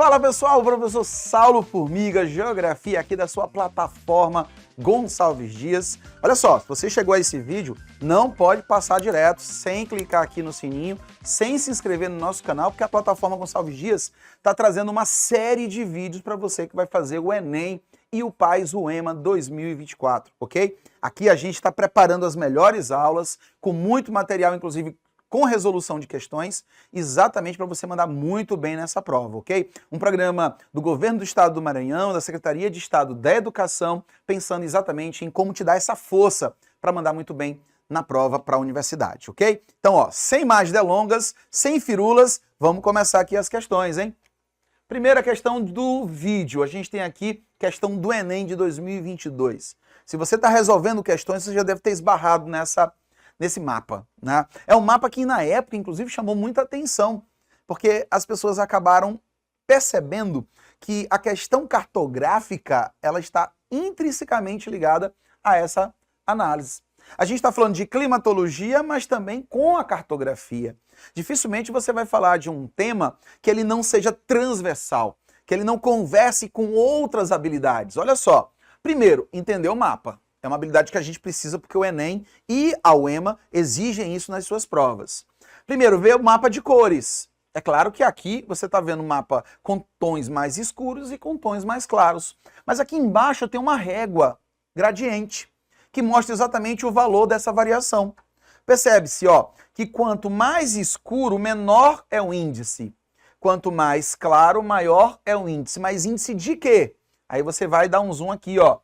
Fala pessoal, o professor Saulo Formiga, Geografia aqui da sua plataforma Gonçalves Dias. Olha só, se você chegou a esse vídeo, não pode passar direto sem clicar aqui no sininho, sem se inscrever no nosso canal, porque a plataforma Gonçalves Dias está trazendo uma série de vídeos para você que vai fazer o Enem e o PAS UEMA 2024, ok? Aqui a gente está preparando as melhores aulas, com muito material, inclusive com resolução de questões, exatamente para você mandar muito bem nessa prova, ok? Um programa do Governo do Estado do Maranhão, da Secretaria de Estado da Educação, pensando exatamente em como te dar essa força para mandar muito bem na prova para a universidade, ok? Então, ó, sem mais delongas, sem firulas, vamos começar aqui as questões, hein? Primeira questão do vídeo, a gente tem aqui questão do Enem de 2022. Se você está resolvendo questões, você já deve ter esbarrado nesse mapa, né? É um mapa que na época, inclusive, chamou muita atenção, porque as pessoas acabaram percebendo que a questão cartográfica, ela está intrinsecamente ligada a essa análise. A gente está falando de climatologia, mas também com a cartografia. Dificilmente você vai falar de um tema que ele não seja transversal, que ele não converse com outras habilidades. Olha só, primeiro, entender o mapa. É uma habilidade que a gente precisa porque o Enem e a UEMA exigem isso nas suas provas. Primeiro, ver o mapa de cores. É claro que aqui você está vendo um mapa com tons mais escuros e com tons mais claros. Mas aqui embaixo tem uma régua gradiente que mostra exatamente o valor dessa variação. Percebe-se, ó, que quanto mais escuro, menor é o índice. Quanto mais claro, maior é o índice. Mas índice de quê? Aí você vai dar um zoom aqui, ó.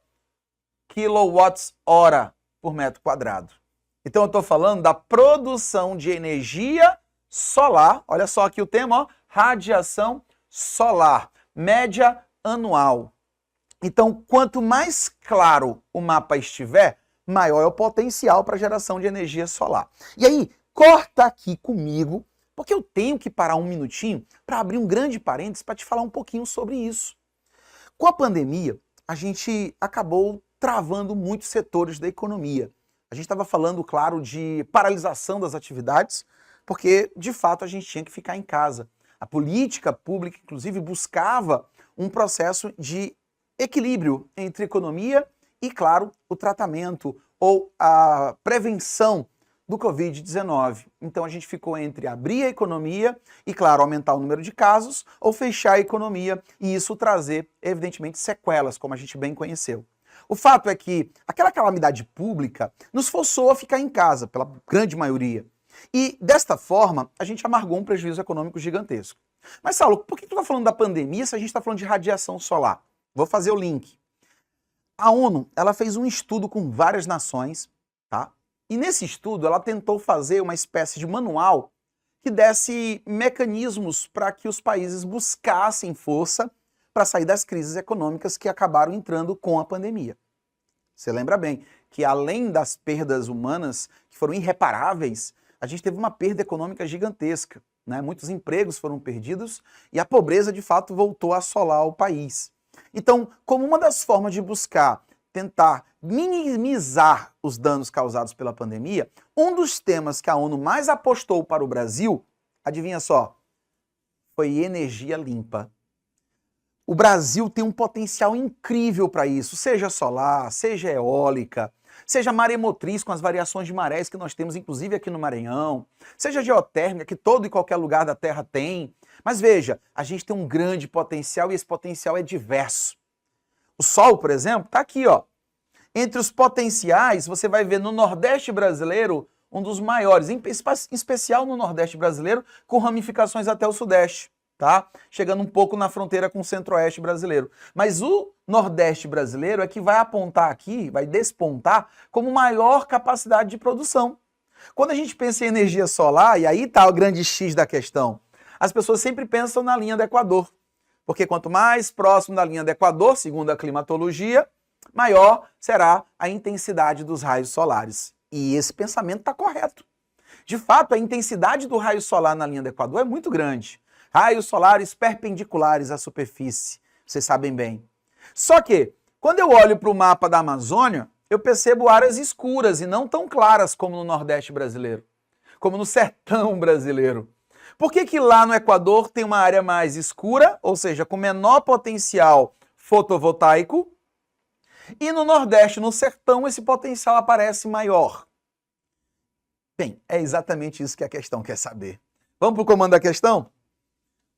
Quilowatts-hora por metro quadrado. Então eu estou falando da produção de energia solar. Olha só aqui o tema, ó, radiação solar, média anual. Então, quanto mais claro o mapa estiver, maior é o potencial para geração de energia solar. E aí, corta aqui comigo, porque eu tenho que parar um minutinho para abrir um grande parênteses para te falar um pouquinho sobre isso. Com a pandemia, a gente acabou travando muitos setores da economia. A gente estava falando, claro, de paralisação das atividades, porque, de fato, a gente tinha que ficar em casa. A política pública, inclusive, buscava um processo de equilíbrio entre economia e, claro, o tratamento ou a prevenção do Covid-19. Então, a gente ficou entre abrir a economia e, claro, aumentar o número de casos ou fechar a economia e isso trazer, evidentemente, sequelas, como a gente bem conheceu. O fato é que aquela calamidade pública nos forçou a ficar em casa, pela grande maioria. E, desta forma, a gente amargou um prejuízo econômico gigantesco. Mas, Saulo, por que tu está falando da pandemia se a gente está falando de radiação solar? Vou fazer o link. A ONU, ela fez um estudo com várias nações, tá? E nesse estudo, ela tentou fazer uma espécie de manual que desse mecanismos para que os países buscassem força para sair das crises econômicas que acabaram entrando com a pandemia. Você lembra bem que além das perdas humanas, que foram irreparáveis, a gente teve uma perda econômica gigantesca, né? Muitos empregos foram perdidos e a pobreza de fato voltou a assolar o país. Então, como uma das formas de buscar tentar minimizar os danos causados pela pandemia, um dos temas que a ONU mais apostou para o Brasil, adivinha só, foi energia limpa. O Brasil tem um potencial incrível para isso, seja solar, seja eólica, seja maremotriz com as variações de marés que nós temos, inclusive aqui no Maranhão, seja geotérmica, que todo e qualquer lugar da Terra tem. Mas veja, a gente tem um grande potencial e esse potencial é diverso. O Sol, por exemplo, está aqui, ó. Entre os potenciais, você vai ver no Nordeste brasileiro um dos maiores, em especial no Nordeste brasileiro, com ramificações até o Sudeste. Tá? Chegando um pouco na fronteira com o Centro-Oeste brasileiro. Mas o Nordeste brasileiro é que vai apontar aqui, vai despontar como maior capacidade de produção. Quando a gente pensa em energia solar, e aí está o grande X da questão, as pessoas sempre pensam na linha do Equador. Porque quanto mais próximo da linha do Equador, segundo a climatologia, maior será a intensidade dos raios solares. E esse pensamento está correto. De fato, a intensidade do raio solar na linha do Equador é muito grande. Raios solares perpendiculares à superfície, vocês sabem bem. Só que, quando eu olho para o mapa da Amazônia, eu percebo áreas escuras e não tão claras como no Nordeste brasileiro, como no sertão brasileiro. Por que que lá no Equador tem uma área mais escura, ou seja, com menor potencial fotovoltaico, e no Nordeste, no sertão, esse potencial aparece maior? Bem, é exatamente isso que a questão quer saber. Vamos para o comando da questão?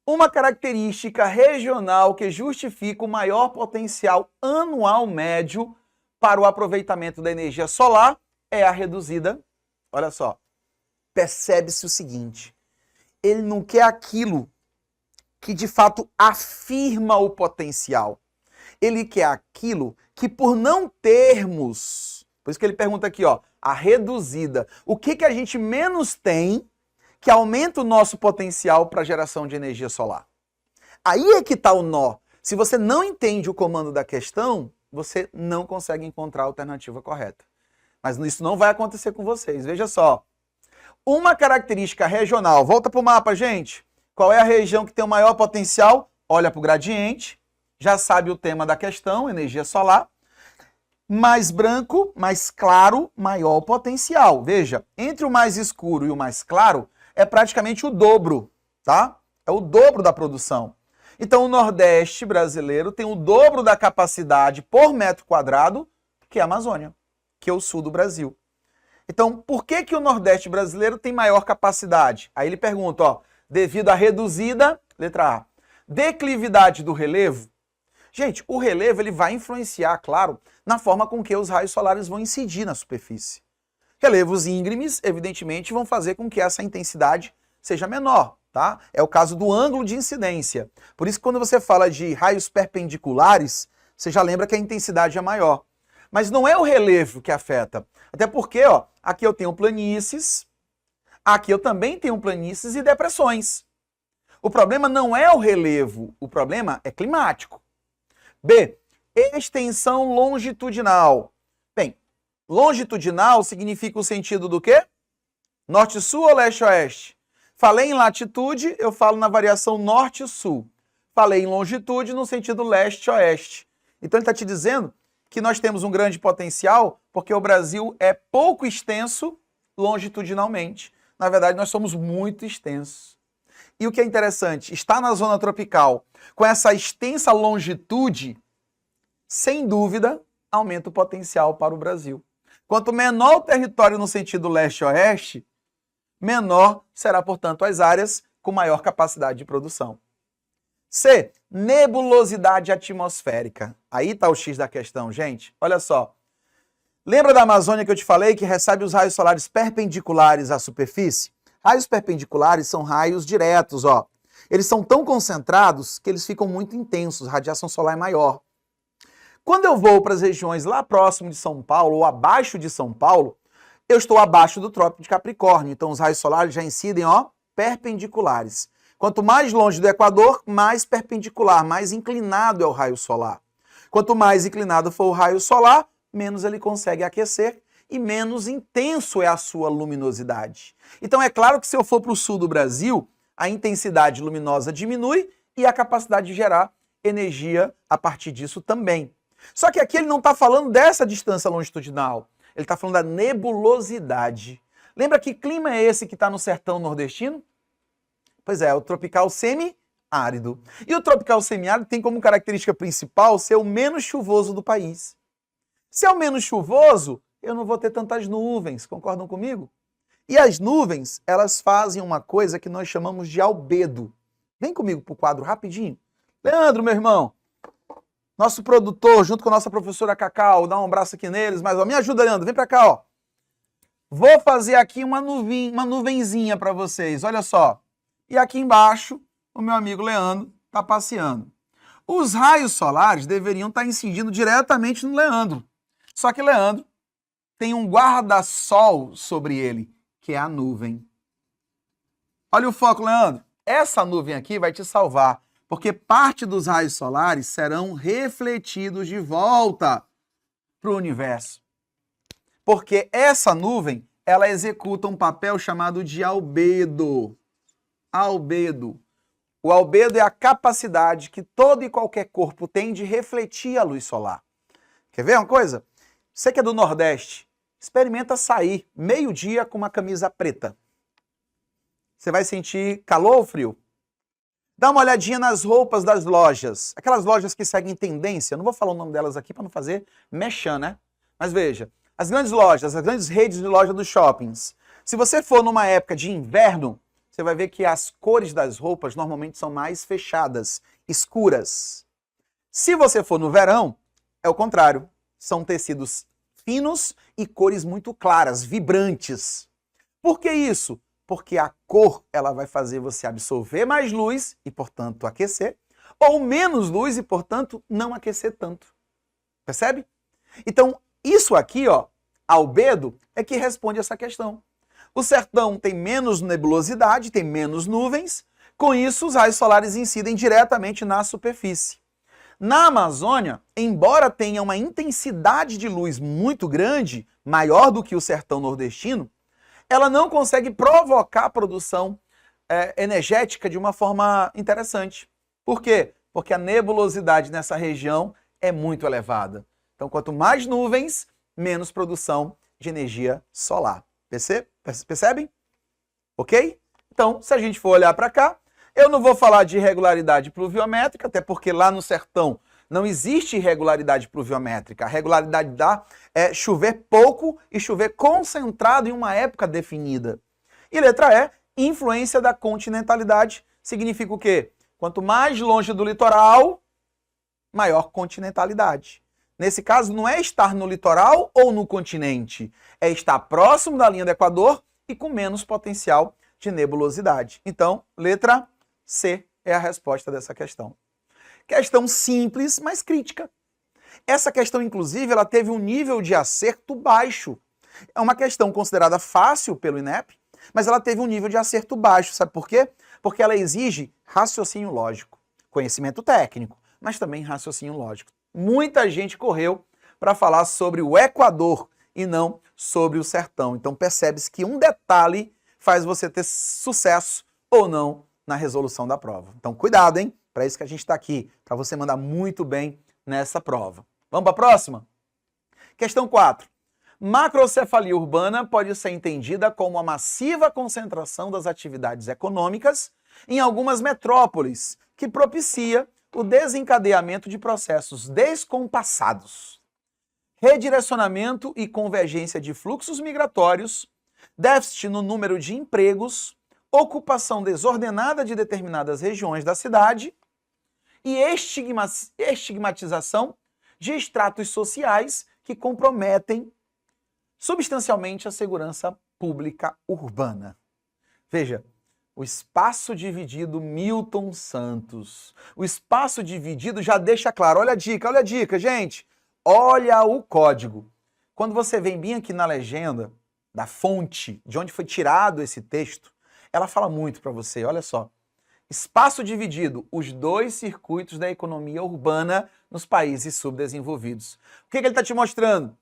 Uma característica regional que justifica o maior potencial anual médio para o aproveitamento da energia solar é a reduzida. Olha só, percebe-se o seguinte, ele não quer aquilo que de fato afirma o potencial. Ele quer aquilo que por não termos, por isso que ele pergunta aqui, ó, a reduzida. O que que a gente menos tem que aumenta o nosso potencial para geração de energia solar? Aí é que está o nó. Se você não entende o comando da questão, você não consegue encontrar a alternativa correta. Mas isso não vai acontecer com vocês. Veja só. Uma característica regional. Volta para o mapa, gente. Qual é a região que tem o maior potencial? Olha para o gradiente. Já sabe o tema da questão, energia solar. Mais branco, mais claro, maior potencial. Veja, entre o mais escuro e o mais claro, é praticamente o dobro, tá? É o dobro da produção. Então, o Nordeste brasileiro tem o dobro da capacidade por metro quadrado que a Amazônia, que é o sul do Brasil. Então, por que que o Nordeste brasileiro tem maior capacidade? Aí ele pergunta, ó, devido à reduzida, letra A, declividade do relevo. Gente, o relevo ele vai influenciar, claro, na forma com que os raios solares vão incidir na superfície. Relevos íngremes, evidentemente, vão fazer com que essa intensidade seja menor, tá? É o caso do ângulo de incidência. Por isso, quando você fala de raios perpendiculares, você já lembra que a intensidade é maior. Mas não é o relevo que afeta. Até porque, ó, aqui eu tenho planícies, aqui eu também tenho planícies e depressões. O problema não é o relevo, o problema é climático. B, extensão longitudinal. Bem, longitudinal significa o sentido do quê? Norte-sul ou leste-oeste? Falei em latitude, eu falo na variação norte-sul. Falei em longitude no sentido leste-oeste. Então ele está te dizendo que nós temos um grande potencial porque o Brasil é pouco extenso longitudinalmente. Na verdade, nós somos muito extensos. E o que é interessante, estar na zona tropical com essa extensa longitude, sem dúvida, aumenta o potencial para o Brasil. Quanto menor o território no sentido leste-oeste, menor será, portanto, as áreas com maior capacidade de produção. C, nebulosidade atmosférica. Aí está o X da questão, gente. Olha só. Lembra da Amazônia que eu te falei que recebe os raios solares perpendiculares à superfície? Raios perpendiculares são raios diretos, ó. Eles são tão concentrados que eles ficam muito intensos, a radiação solar é maior. Quando eu vou para as regiões lá próximo de São Paulo ou abaixo de São Paulo, eu estou abaixo do Trópico de Capricórnio, então os raios solares já incidem, ó, perpendiculares. Quanto mais longe do Equador, mais perpendicular, mais inclinado é o raio solar. Quanto mais inclinado for o raio solar, menos ele consegue aquecer e menos intenso é a sua luminosidade. Então é claro que se eu for para o sul do Brasil, a intensidade luminosa diminui e a capacidade de gerar energia a partir disso também. Só que aqui ele não está falando dessa distância longitudinal, ele está falando da nebulosidade. Lembra que clima é esse que está no sertão nordestino? Pois é, o tropical semiárido. E o tropical semiárido tem como característica principal ser o menos chuvoso do país. Se é o menos chuvoso, eu não vou ter tantas nuvens, concordam comigo? E as nuvens, elas fazem uma coisa que nós chamamos de albedo. Vem comigo para o quadro rapidinho. Leandro, meu irmão, nosso produtor, junto com a nossa professora Cacau, dá um abraço aqui neles, mas ó, me ajuda, Leandro, vem para cá, ó. Vou fazer aqui uma nuvenzinha para vocês, olha só. E aqui embaixo, o meu amigo Leandro está passeando. Os raios solares deveriam estar incidindo diretamente no Leandro. Só que Leandro tem um guarda-sol sobre ele, que é a nuvem. Olha o foco, Leandro. Essa nuvem aqui vai te salvar, porque parte dos raios solares serão refletidos de volta para o universo. Porque essa nuvem, ela executa um papel chamado de albedo. Albedo. O albedo é a capacidade que todo e qualquer corpo tem de refletir a luz solar. Quer ver uma coisa? Você que é do Nordeste, experimenta sair meio-dia com uma camisa preta. Você vai sentir calor ou frio? Dá uma olhadinha nas roupas das lojas. Aquelas lojas que seguem tendência. Não vou falar o nome delas aqui para não fazer mexã, né? Mas veja, as grandes lojas, as grandes redes de loja dos shoppings. Se você for numa época de inverno, você vai ver que as cores das roupas normalmente são mais fechadas, escuras. Se você for no verão, é o contrário. São tecidos finos e cores muito claras, vibrantes. Por que isso? Porque a cor ela vai fazer você absorver mais luz e, portanto, aquecer, ou menos luz e, portanto, não aquecer tanto. Percebe? Então, isso aqui, ó, albedo, é que responde essa questão. O sertão tem menos nebulosidade, tem menos nuvens, com isso os raios solares incidem diretamente na superfície. Na Amazônia, embora tenha uma intensidade de luz muito grande, maior do que o sertão nordestino, ela não consegue provocar a produção energética de uma forma interessante. Por quê? Porque a nebulosidade nessa região é muito elevada. Então, quanto mais nuvens, menos produção de energia solar. Percebem? Ok? Então, se a gente for olhar para cá, eu não vou falar de irregularidade pluviométrica, até porque lá no sertão não existe irregularidade pluviométrica. A regularidade dá é chover pouco e chover concentrado em uma época definida. E letra E, influência da continentalidade, significa o quê? Quanto mais longe do litoral, maior continentalidade. Nesse caso, não é estar no litoral ou no continente, é estar próximo da linha do Equador e com menos potencial de nebulosidade. Então, letra C é a resposta dessa questão. Questão simples, mas crítica. Essa questão, inclusive, ela teve um nível de acerto baixo. É uma questão considerada fácil pelo INEP, mas ela teve um nível de acerto baixo. Sabe por quê? Porque ela exige raciocínio lógico, conhecimento técnico, mas também raciocínio lógico. Muita gente correu para falar sobre o Equador e não sobre o sertão. Então percebe-se que um detalhe faz você ter sucesso ou não na resolução da prova. Então cuidado, hein? Para isso que a gente está aqui, para você mandar muito bem nessa prova. Vamos para a próxima? Questão 4. Macrocefalia urbana pode ser entendida como a massiva concentração das atividades econômicas em algumas metrópoles, que propicia o desencadeamento de processos descompassados, redirecionamento e convergência de fluxos migratórios, déficit no número de empregos, ocupação desordenada de determinadas regiões da cidade e estigmatização de estratos sociais que comprometem substancialmente a segurança pública urbana. Veja, o espaço dividido Milton Santos. O espaço dividido já deixa claro. Olha a dica, gente. Olha o código. Quando você vem bem aqui na legenda da fonte, de onde foi tirado esse texto, ela fala muito para você, olha só. Espaço dividido, os dois circuitos da economia urbana nos países subdesenvolvidos. O que ele está te mostrando?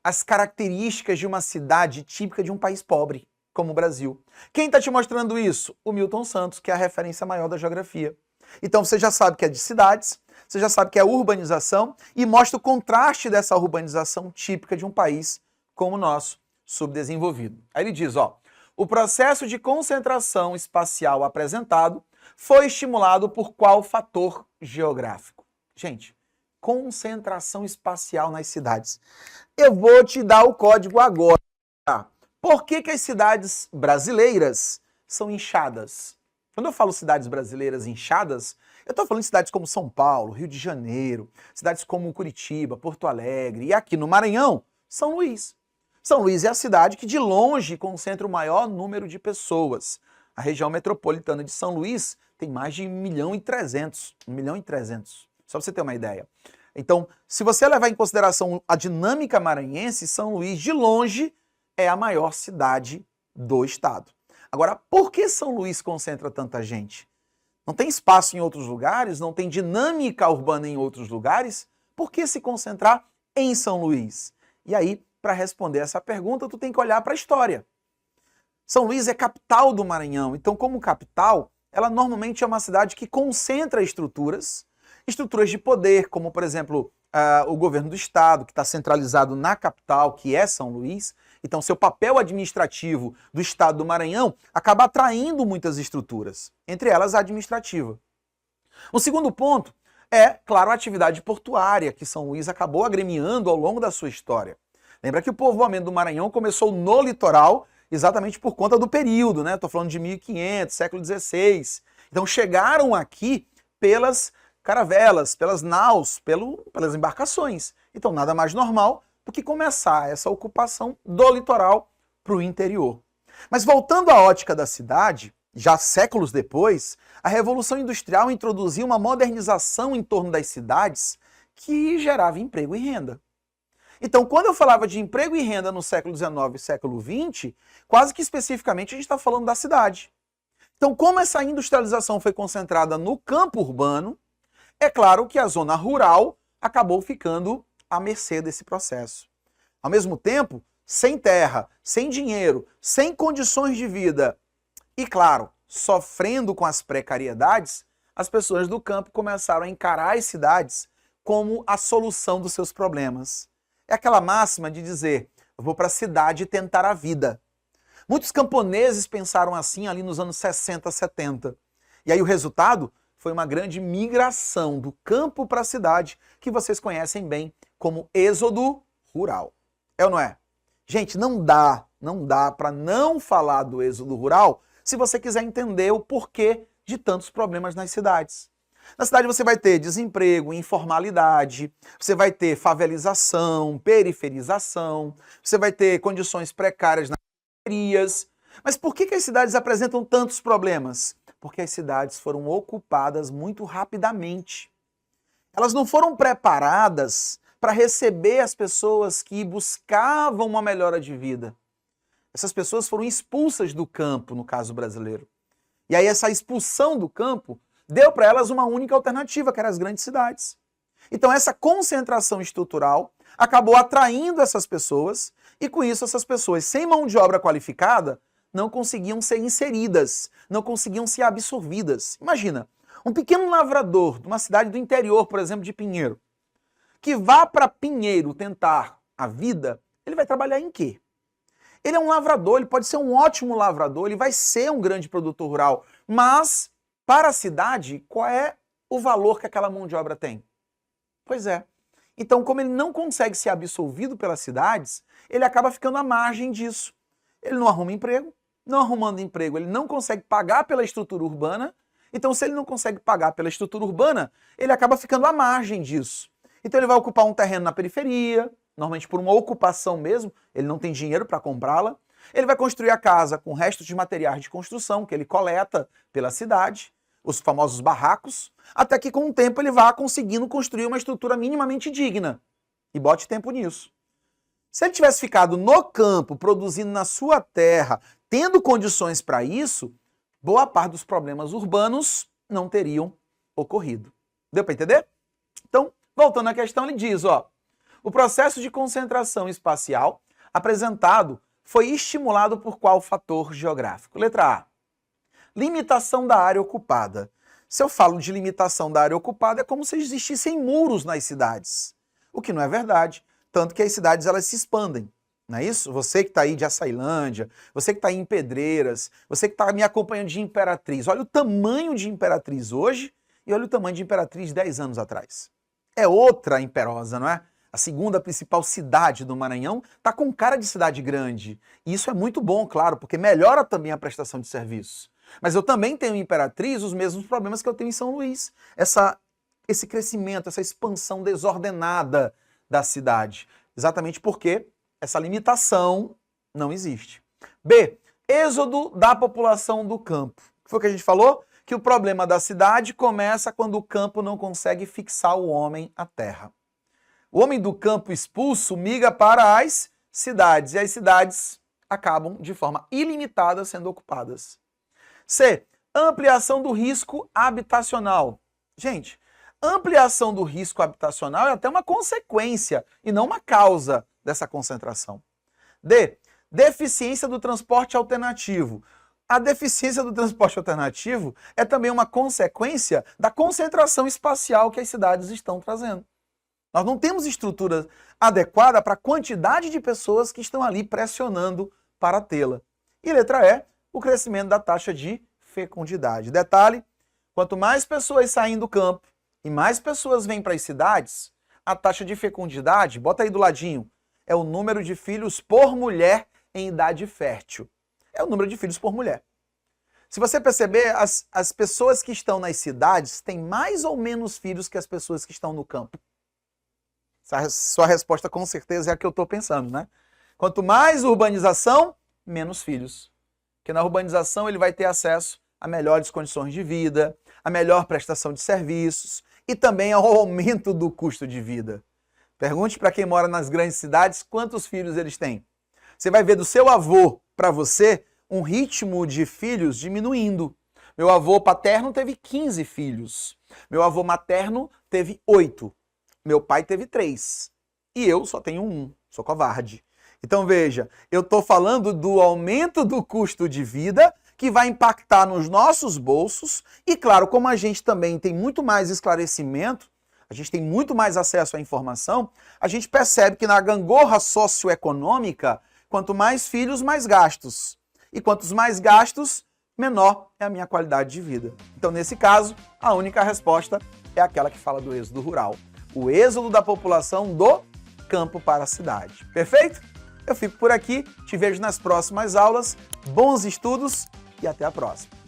As características de uma cidade típica de um país pobre, como o Brasil. Quem está te mostrando isso? O Milton Santos, que é a referência maior da geografia. Então você já sabe que é de cidades, você já sabe que é urbanização e mostra o contraste dessa urbanização típica de um país como o nosso, subdesenvolvido. Aí ele diz, ó, o processo de concentração espacial apresentado foi estimulado por qual fator geográfico? Gente, concentração espacial nas cidades. Eu vou te dar o código agora. Por que as cidades brasileiras são inchadas? Quando eu falo cidades brasileiras inchadas, eu estou falando de cidades como São Paulo, Rio de Janeiro, cidades como Curitiba, Porto Alegre e aqui no Maranhão, São Luís. São Luís é a cidade que de longe concentra o maior número de pessoas. A região metropolitana de São Luís tem mais de 1.300.000. 1.300.000. Só para você ter uma ideia. Então, se você levar em consideração a dinâmica maranhense, São Luís, de longe, é a maior cidade do estado. Agora, por que São Luís concentra tanta gente? Não tem espaço em outros lugares? Não tem dinâmica urbana em outros lugares? Por que se concentrar em São Luís? E aí, para responder essa pergunta, tu tem que olhar para a história. São Luís é capital do Maranhão, então como capital, ela normalmente é uma cidade que concentra estruturas de poder, como por exemplo, o governo do estado, que está centralizado na capital, que é São Luís, Então, seu papel administrativo do Estado do Maranhão acaba atraindo muitas estruturas, entre elas a administrativa. Um segundo ponto é, claro, a atividade portuária, que São Luís acabou agremiando ao longo da sua história. Lembra que o povoamento do Maranhão começou no litoral exatamente por conta do período, né? Estou falando de 1500, século XVI. Então chegaram aqui pelas caravelas, pelas naus, pelas embarcações. Então nada mais normal do que começar essa ocupação do litoral para o interior. Mas voltando à ótica da cidade, já séculos depois, a Revolução Industrial introduziu uma modernização em torno das cidades que gerava emprego e renda. Então, quando eu falava de emprego e renda no século XIX e século XX, quase que especificamente a gente está falando da cidade. Então, como essa industrialização foi concentrada no campo urbano, é claro que a zona rural acabou ficando à mercê desse processo. Ao mesmo tempo, sem terra, sem dinheiro, sem condições de vida e, claro, sofrendo com as precariedades, as pessoas do campo começaram a encarar as cidades como a solução dos seus problemas. É aquela máxima de dizer, eu vou para a cidade tentar a vida. Muitos camponeses pensaram assim ali nos anos 60, 70. E aí o resultado foi uma grande migração do campo para a cidade, que vocês conhecem bem como êxodo rural. É ou não é? Gente, não dá para não falar do êxodo rural se você quiser entender o porquê de tantos problemas nas cidades. Na cidade você vai ter desemprego, informalidade, você vai ter favelização, periferização, você vai ter condições precárias nas periferias. Mas por que as cidades apresentam tantos problemas? Porque as cidades foram ocupadas muito rapidamente. Elas não foram preparadas para receber as pessoas que buscavam uma melhora de vida. Essas pessoas foram expulsas do campo, no caso brasileiro. E aí essa expulsão do campo deu para elas uma única alternativa, que eram as grandes cidades. Então essa concentração estrutural acabou atraindo essas pessoas e com isso essas pessoas sem mão de obra qualificada não conseguiam ser inseridas, não conseguiam ser absorvidas. Imagina, um pequeno lavrador de uma cidade do interior, por exemplo, de Pinheiro, que vá para Pinheiro tentar a vida, ele vai trabalhar em quê? Ele é um lavrador, ele pode ser um ótimo lavrador, ele vai ser um grande produtor rural, mas para a cidade, qual é o valor que aquela mão de obra tem? Pois é. Então, como ele não consegue ser absorvido pelas cidades, ele acaba ficando à margem disso. Ele não arruma emprego, não arrumando emprego, ele não consegue pagar pela estrutura urbana. Então, se ele não consegue pagar pela estrutura urbana, ele acaba ficando à margem disso. Então, ele vai ocupar um terreno na periferia, normalmente por uma ocupação mesmo, ele não tem dinheiro para comprá-la. Ele vai construir a casa com restos de materiais de construção que ele coleta pela cidade, os famosos barracos, até que com o tempo ele vá conseguindo construir uma estrutura minimamente digna. E bote tempo nisso. Se ele tivesse ficado no campo, produzindo na sua terra, tendo condições para isso, boa parte dos problemas urbanos não teriam ocorrido. Deu para entender? Então, voltando à questão, ele diz, o processo de concentração espacial apresentado foi estimulado por qual fator geográfico? Letra A. Limitação da área ocupada. Se eu falo de limitação da área ocupada, é como se existissem muros nas cidades. O que não é verdade. Tanto que as cidades elas se expandem. Não é isso? Você que está aí de Açailândia, você que está aí em Pedreiras, você que está me acompanhando de Imperatriz. Olha o tamanho de Imperatriz hoje e olha o tamanho de Imperatriz 10 anos atrás. É outra Imperosa, não é? A segunda principal cidade do Maranhão está com cara de cidade grande. E isso é muito bom, claro, porque melhora também a prestação de serviço. Mas eu também tenho em Imperatriz os mesmos problemas que eu tenho em São Luís. Esse crescimento, essa expansão desordenada da cidade. Exatamente porque essa limitação não existe. B. Êxodo da população do campo. O que foi que a gente falou? Que o problema da cidade começa quando o campo não consegue fixar o homem à terra. O homem do campo expulso migra para as cidades, e as cidades acabam de forma ilimitada sendo ocupadas. C. Ampliação do risco habitacional. Gente, ampliação do risco habitacional é até uma consequência e não uma causa dessa concentração. D. Deficiência do transporte alternativo. A deficiência do transporte alternativo é também uma consequência da concentração espacial que as cidades estão trazendo. Nós não temos estrutura adequada para a quantidade de pessoas que estão ali pressionando para tê-la. E letra E, o crescimento da taxa de fecundidade. Detalhe, quanto mais pessoas saem do campo e mais pessoas vêm para as cidades, a taxa de fecundidade, bota aí do ladinho, é o número de filhos por mulher em idade fértil. É o número de filhos por mulher. Se você perceber, as pessoas que estão nas cidades têm mais ou menos filhos que as pessoas que estão no campo. Sua resposta com certeza é a que eu estou pensando, né? Quanto mais urbanização, menos filhos. Porque na urbanização ele vai ter acesso a melhores condições de vida, a melhor prestação de serviços e também ao aumento do custo de vida. Pergunte para quem mora nas grandes cidades quantos filhos eles têm. Você vai ver do seu avô para você um ritmo de filhos diminuindo. Meu avô paterno teve 15 filhos. Meu avô materno teve 8. Meu pai teve 3. E eu só tenho 1. Sou covarde. Então veja, eu estou falando do aumento do custo de vida que vai impactar nos nossos bolsos e, claro, como a gente também tem muito mais esclarecimento, a gente tem muito mais acesso à informação, a gente percebe que na gangorra socioeconômica, quanto mais filhos, mais gastos. E quantos mais gastos, menor é a minha qualidade de vida. Então, nesse caso, a única resposta é aquela que fala do êxodo rural. O êxodo da população do campo para a cidade. Perfeito? Eu fico por aqui, te vejo nas próximas aulas. Bons estudos e até a próxima.